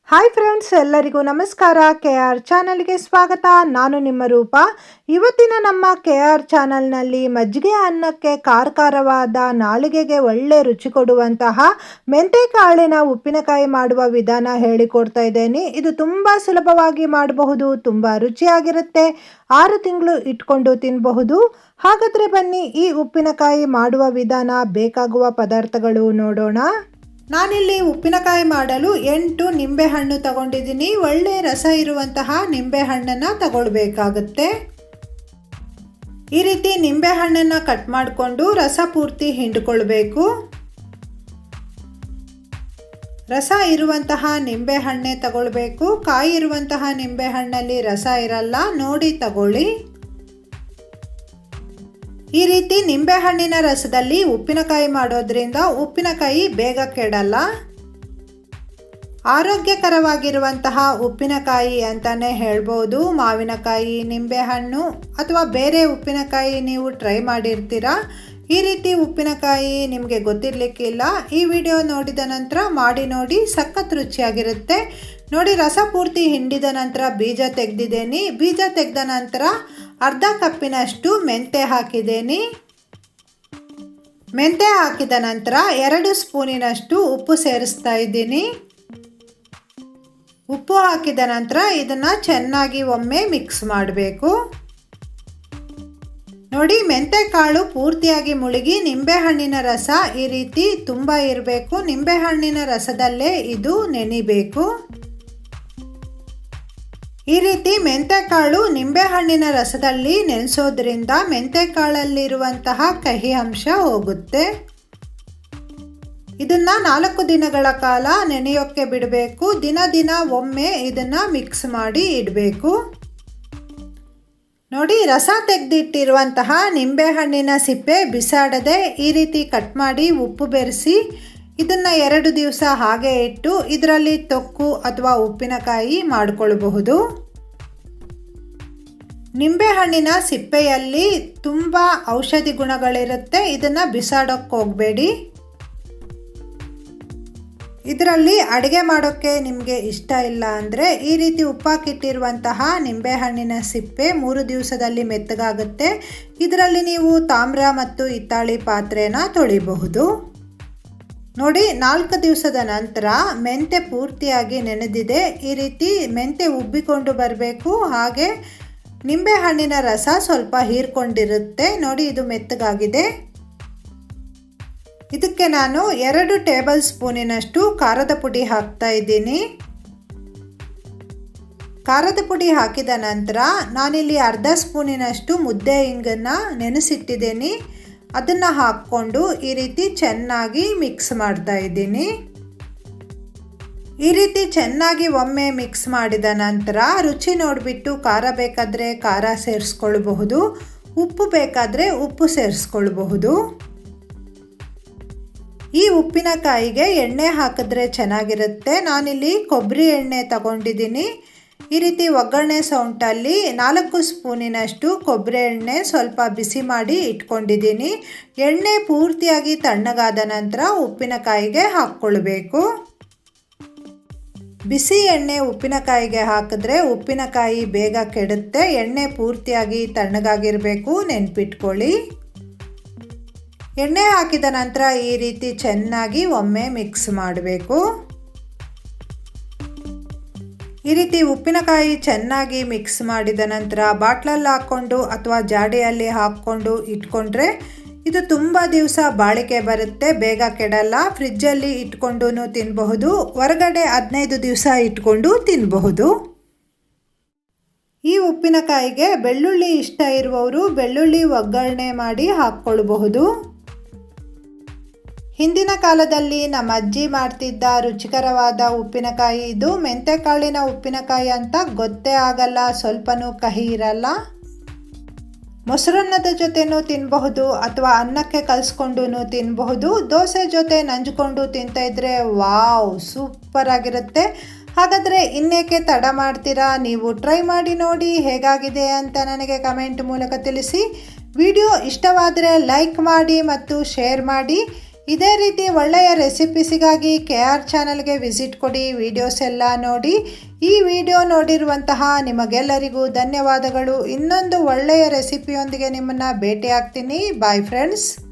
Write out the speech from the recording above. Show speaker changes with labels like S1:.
S1: Hi friends, ಎಲ್ಲರಿಗೂ ನಮಸ್ಕಾರ. KR ಚಾನಲ್ಗೆ ಸ್ವಾಗತ. ನಾನು ನಿಮ್ಮ ರೂಪ. ಇವತ್ತಿನ ನಮ್ಮ KR ಚಾನಲ್ನಲ್ಲಿ ಮಜ್ಜಿಗೆ ಅನ್ನಕ್ಕೆ ಖಾರವಾದ ನಾಲಿಗೆಗೆ ಒಳ್ಳೆ ರುಚಿ ಕೊಡುವಂತಹ ಮೆಂತೆಕಾಳಿನ ಉಪ್ಪಿನಕಾಯಿ ಮಾಡುವ ವಿಧಾನ ಹೇಳಿಕೊಡ್ತಾ ಇದ್ದೇನೆ. ಇದು ತುಂಬ ಸುಲಭವಾಗಿ ಮಾಡಬಹುದು, ತುಂಬ ರುಚಿಯಾಗಿರುತ್ತೆ. 6 ತಿಂಗಳು ಇಟ್ಕೊಂಡು ತಿನ್ನಬಹುದು. ಹಾಗಾದರೆ ಬನ್ನಿ ಈ ಉಪ್ಪಿನಕಾಯಿ ಮಾಡುವ ವಿಧಾನ, ಬೇಕಾಗುವ ಪದಾರ್ಥಗಳು ನೋಡೋಣ. ನಾನಿಲ್ಲಿ ಉಪ್ಪಿನಕಾಯಿ ಮಾಡಲು 8 ನಿಂಬೆಹಣ್ಣು ತಗೊಂಡಿದ್ದೀನಿ. ಒಳ್ಳೆ ರಸ ಇರುವಂತಹ ನಿಂಬೆಹಣ್ಣನ್ನು ತಗೊಳ್ಬೇಕಾಗುತ್ತೆ. ಈ ರೀತಿ ನಿಂಬೆಹಣ್ಣನ್ನು ಕಟ್ ಮಾಡಿಕೊಂಡು ರಸ ಪೂರ್ತಿ ಹಿಂಡ್ಕೊಳ್ಬೇಕು. ರಸ ಇರುವಂತಹ ನಿಂಬೆಹಣ್ಣೆ ತಗೊಳ್ಬೇಕು. ಕಾಯಿ ಇರುವಂತಹ ನಿಂಬೆಹಣ್ಣಲ್ಲಿ ರಸ ಇರಲ್ಲ, ನೋಡಿ ತಗೊಳ್ಳಿ. ಈ ರೀತಿ ನಿಂಬೆಹಣ್ಣಿನ ರಸದಲ್ಲಿ ಉಪ್ಪಿನಕಾಯಿ ಮಾಡೋದ್ರಿಂದ ಉಪ್ಪಿನಕಾಯಿ ಬೇಗ ಕೆಡಲ್ಲ. ಆರೋಗ್ಯಕರವಾಗಿರುವಂತಹ ಉಪ್ಪಿನಕಾಯಿ ಅಂತಾನೆ ಹೇಳ್ಬೋದು. ಮಾವಿನಕಾಯಿ, ನಿಂಬೆಹಣ್ಣು ಅಥವಾ ಬೇರೆ ಉಪ್ಪಿನಕಾಯಿ ನೀವು ಟ್ರೈ ಮಾಡಿರ್ತೀರಾ. ಈ ರೀತಿ ಉಪ್ಪಿನಕಾಯಿ ನಿಮಗೆ ಗೊತ್ತಿರಲಿಕ್ಕಿಲ್ಲ. ಈ ವಿಡಿಯೋ ನೋಡಿದ ನಂತರ ಮಾಡಿ ನೋಡಿ, ಸಖತ್ ರುಚಿಯಾಗಿರುತ್ತೆ. ನೋಡಿ, ರಸ ಪೂರ್ತಿ ಹಿಂಡಿದ ನಂತರ ಬೀಜ ತೆಗೆದಿದ್ದೇನೆ. ಬೀಜ ತೆಗೆದ ನಂತರ ಅರ್ಧ ಕಪ್ಪಿನಷ್ಟು ಮೆಂತೆ ಹಾಕಿದ್ದೇನೆ. ಮೆಂತೆ ಹಾಕಿದ ನಂತರ 2 ಸ್ಪೂನಿನಷ್ಟು ಉಪ್ಪು ಸೇರಿಸ್ತಾ ಇದ್ದೀನಿ. ಉಪ್ಪು ಹಾಕಿದ ನಂತರ ಇದನ್ನು ಚೆನ್ನಾಗಿ ಒಮ್ಮೆ ಮಿಕ್ಸ್ ಮಾಡಬೇಕು. ನೋಡಿ, ಮೆಂತೆಕಾಳು ಪೂರ್ತಿಯಾಗಿ ಮುಳುಗಿ ನಿಂಬೆಹಣ್ಣಿನ ರಸ ಈ ರೀತಿ ತುಂಬ ಇರಬೇಕು. ನಿಂಬೆಹಣ್ಣಿನ ರಸದಲ್ಲೇ ಇದು ನೆನಿಬೇಕು. ಈ ರೀತಿ ಮೆಂತೆಕಾಳು ನಿಂಬೆಹಣ್ಣಿನ ರಸದಲ್ಲಿ ನೆನೆಸೋದ್ರಿಂದ ಮೆಂತೆಕಾಳಲ್ಲಿರುವಂತಹ ಕಹಿ ಅಂಶ ಹೋಗುತ್ತೆ. ಇದನ್ನು 4 ದಿನಗಳ ಕಾಲ ನೆನೆಯೋಕ್ಕೆ ಬಿಡಬೇಕು. ದಿನ ಒಮ್ಮೆ ಇದನ್ನು ಮಿಕ್ಸ್ ಮಾಡಿ ಇಡಬೇಕು. ನೋಡಿ, ರಸ ತೆಗೆದಿಟ್ಟಿರುವಂತಹ ನಿಂಬೆಹಣ್ಣಿನ ಸಿಪ್ಪೆ ಬಿಸಾಡದೆ ಈ ರೀತಿ ಕಟ್ ಮಾಡಿ ಉಪ್ಪು ಬೆರೆಸಿ ಇದನ್ನು 2 ದಿವಸ ಹಾಗೆ ಇಟ್ಟು ಇದರಲ್ಲಿ ತೊಕ್ಕು ಅಥವಾ ಉಪ್ಪಿನಕಾಯಿ ಮಾಡಿಕೊಳ್ಳಬಹುದು. ನಿಂಬೆಹಣ್ಣಿನ ಸಿಪ್ಪೆಯಲ್ಲಿ ತುಂಬ ಔಷಧಿ ಗುಣಗಳಿರುತ್ತೆ. ಇದನ್ನು ಬಿಸಾಡೋಕ್ಕೆ ಹೋಗಬೇಡಿ. ಇದರಲ್ಲಿ ಅಡುಗೆ ಮಾಡೋಕ್ಕೆ ನಿಮಗೆ ಇಷ್ಟ ಇಲ್ಲ ಅಂದರೆ ಈ ರೀತಿ ಉಪ್ಪಾಕಿಟ್ಟಿರುವಂತಹ ನಿಂಬೆಹಣ್ಣಿನ ಸಿಪ್ಪೆ 3 ದಿವಸದಲ್ಲಿ ಮೆತ್ತಗಾಗುತ್ತೆ. ಇದರಲ್ಲಿ ನೀವು ತಾಮ್ರ ಮತ್ತು ಹಿತ್ತಾಳಿ ಪಾತ್ರೆನ ತೊಳಿಬಹುದು. ನೋಡಿ, 4 ದಿವಸದ ನಂತರ ಮೆಂತೆ ಪೂರ್ತಿಯಾಗಿ ನೆನೆದಿದೆ. ಈ ರೀತಿ ಮೆಂತೆ ಉಬ್ಬಿಕೊಂಡು ಬರಬೇಕು. ಹಾಗೆ ನಿಂಬೆಹಣ್ಣಿನ ರಸ ಸ್ವಲ್ಪ ಹೀರ್ಕೊಂಡಿರುತ್ತೆ. ನೋಡಿ, ಇದು ಮೆತ್ತಗಾಗಿದೆ. ಇದಕ್ಕೆ ನಾನು 2 ಟೇಬಲ್ ಸ್ಪೂನಿನಷ್ಟು ಖಾರದ ಪುಡಿ ಹಾಕ್ತಾ ಇದ್ದೀನಿ. ಖಾರದ ಪುಡಿ ಹಾಕಿದ ನಂತರ ನಾನಿಲ್ಲಿ ಅರ್ಧ ಸ್ಪೂನಿನಷ್ಟು ಮುದ್ದೆ ಹಿಂಗನ್ನು ನೆನೆಸಿಟ್ಟಿದ್ದೀನಿ. ಅದನ್ನು ಹಾಕ್ಕೊಂಡು ಈ ರೀತಿ ಚೆನ್ನಾಗಿ ಮಿಕ್ಸ್ ಮಾಡ್ತಾ ಇದ್ದೀನಿ. ಈ ರೀತಿ ಚೆನ್ನಾಗಿ ಒಮ್ಮೆ ಮಿಕ್ಸ್ ಮಾಡಿದ ನಂತರ ರುಚಿ ನೋಡಿಬಿಟ್ಟು ಖಾರ ಬೇಕಾದರೆ ಖಾರ ಸೇರಿಸ್ಕೊಳ್ಬಹುದು, ಉಪ್ಪು ಬೇಕಾದರೆ ಉಪ್ಪು ಸೇರಿಸ್ಕೊಳ್ಬಹುದು. ಈ ಉಪ್ಪಿನಕಾಯಿಗೆ ಎಣ್ಣೆ ಹಾಕಿದ್ರೆ ಚೆನ್ನಾಗಿರುತ್ತೆ. ನಾನಿಲ್ಲಿ ಕೊಬ್ಬರಿ ಎಣ್ಣೆ ತಗೊಂಡಿದ್ದೀನಿ. ಈ ರೀತಿ ಒಗ್ಗರಣೆ ಸೌಂಟಲ್ಲಿ 4 ಸ್ಪೂನಿನಷ್ಟು ಕೊಬ್ಬರಿ ಎಣ್ಣೆ ಸ್ವಲ್ಪ ಬಿಸಿ ಮಾಡಿ ಇಟ್ಕೊಂಡಿದ್ದೀನಿ. ಎಣ್ಣೆ ಪೂರ್ತಿಯಾಗಿ ತಣ್ಣಗಾದ ನಂತರ ಉಪ್ಪಿನಕಾಯಿಗೆ ಹಾಕ್ಕೊಳ್ಬೇಕು. ಬಿಸಿ ಎಣ್ಣೆ ಉಪ್ಪಿನಕಾಯಿಗೆ ಹಾಕಿದ್ರೆ ಉಪ್ಪಿನಕಾಯಿ ಬೇಗ ಕೆಡುತ್ತೆ. ಎಣ್ಣೆ ಪೂರ್ತಿಯಾಗಿ ತಣ್ಣಗಾಗಿರಬೇಕು, ನೆನ್ಪಿಟ್ಕೊಳ್ಳಿ. ಎಣ್ಣೆ ಹಾಕಿದ ನಂತರ ಈ ರೀತಿ ಚೆನ್ನಾಗಿ ಒಮ್ಮೆ ಮಿಕ್ಸ್ ಮಾಡಬೇಕು. ಈ ರೀತಿ ಉಪ್ಪಿನಕಾಯಿ ಚೆನ್ನಾಗಿ ಮಿಕ್ಸ್ ಮಾಡಿದ ನಂತರ ಬಾಟ್ಲಲ್ಲಿ ಹಾಕ್ಕೊಂಡು ಅಥವಾ ಜಾಡಿಯಲ್ಲಿ ಹಾಕ್ಕೊಂಡು ಇಟ್ಕೊಂಡ್ರೆ ಇದು ತುಂಬ ದಿವಸ ಬಾಳಿಕೆ ಬರುತ್ತೆ, ಬೇಗ ಕೆಡಲ್ಲ. ಫ್ರಿಜ್ಜಲ್ಲಿ ಇಟ್ಕೊಂಡು ತಿನ್ನಬಹುದು. ಹೊರಗಡೆ 15 ದಿವಸ ಇಟ್ಕೊಂಡು ತಿನ್ನಬಹುದು. ಈ ಉಪ್ಪಿನಕಾಯಿಗೆ ಬೆಳ್ಳುಳ್ಳಿ ಇಷ್ಟ ಇರುವವರು ಬೆಳ್ಳುಳ್ಳಿ ಒಗ್ಗರಣೆ ಮಾಡಿ ಹಾಕ್ಕೊಳ್ಬಹುದು. ಹಿಂದಿನ ಕಾಲದಲ್ಲಿ ನಮ್ಮ ಅಜ್ಜಿ ಮಾಡ್ತಿದ್ದ ರುಚಿಕರವಾದ ಉಪ್ಪಿನಕಾಯಿ ಇದು. ಮೆಂತೆಕಾಳಿನ ಉಪ್ಪಿನಕಾಯಿ ಅಂತ ಗೊತ್ತೇ ಆಗಲ್ಲ, ಸ್ವಲ್ಪನೂ ಕಹಿ ಇರಲ್ಲ. ಮೊಸರನ್ನದ ಜೊತೆನೂ ತಿನ್ನಬಹುದು ಅಥವಾ ಅನ್ನಕ್ಕೆ ಕಲಿಸ್ಕೊಂಡು ತಿನ್ನಬಹುದು. ದೋಸೆ ಜೊತೆ ನಂಜಿಕೊಂಡು ತಿಂತಾ ಇದ್ರೆ ವಾವ್, ಸೂಪರ್ ಆಗಿರುತ್ತೆ. ಹಾಗಾದರೆ ಇನ್ನೇಕೆ ತಡ ಮಾಡ್ತೀರಾ? ನೀವು ಟ್ರೈ ಮಾಡಿ ನೋಡಿ, ಹೇಗಾಗಿದೆ ಅಂತ ನನಗೆ ಕಮೆಂಟ್ ಮೂಲಕ ತಿಳಿಸಿ. ವಿಡಿಯೋ ಇಷ್ಟವಾದರೆ ಲೈಕ್ ಮಾಡಿ ಮತ್ತು ಶೇರ್ ಮಾಡಿ. ಇದೇ ರೀತಿ ಒಳ್ಳೆಯ ರೆಸಿಪೀಸಿಗಾಗಿ KR ಚಾನಲ್ಗೆ ವಿಸಿಟ್ ಕೊಡಿ, ವಿಡಿಯೋಸ್ ಎಲ್ಲ ನೋಡಿ. ಈ ವಿಡಿಯೋ ನೋಡಿರುವಂತಹ ನಿಮಗೆಲ್ಲರಿಗೂ ಧನ್ಯವಾದಗಳು. ಇನ್ನೊಂದು ಒಳ್ಳೆಯ ರೆಸಿಪಿಯೊಂದಿಗೆ ನಿಮ್ಮನ್ನು ಭೇಟಿ ಆಗ್ತೀನಿ. Bye friends.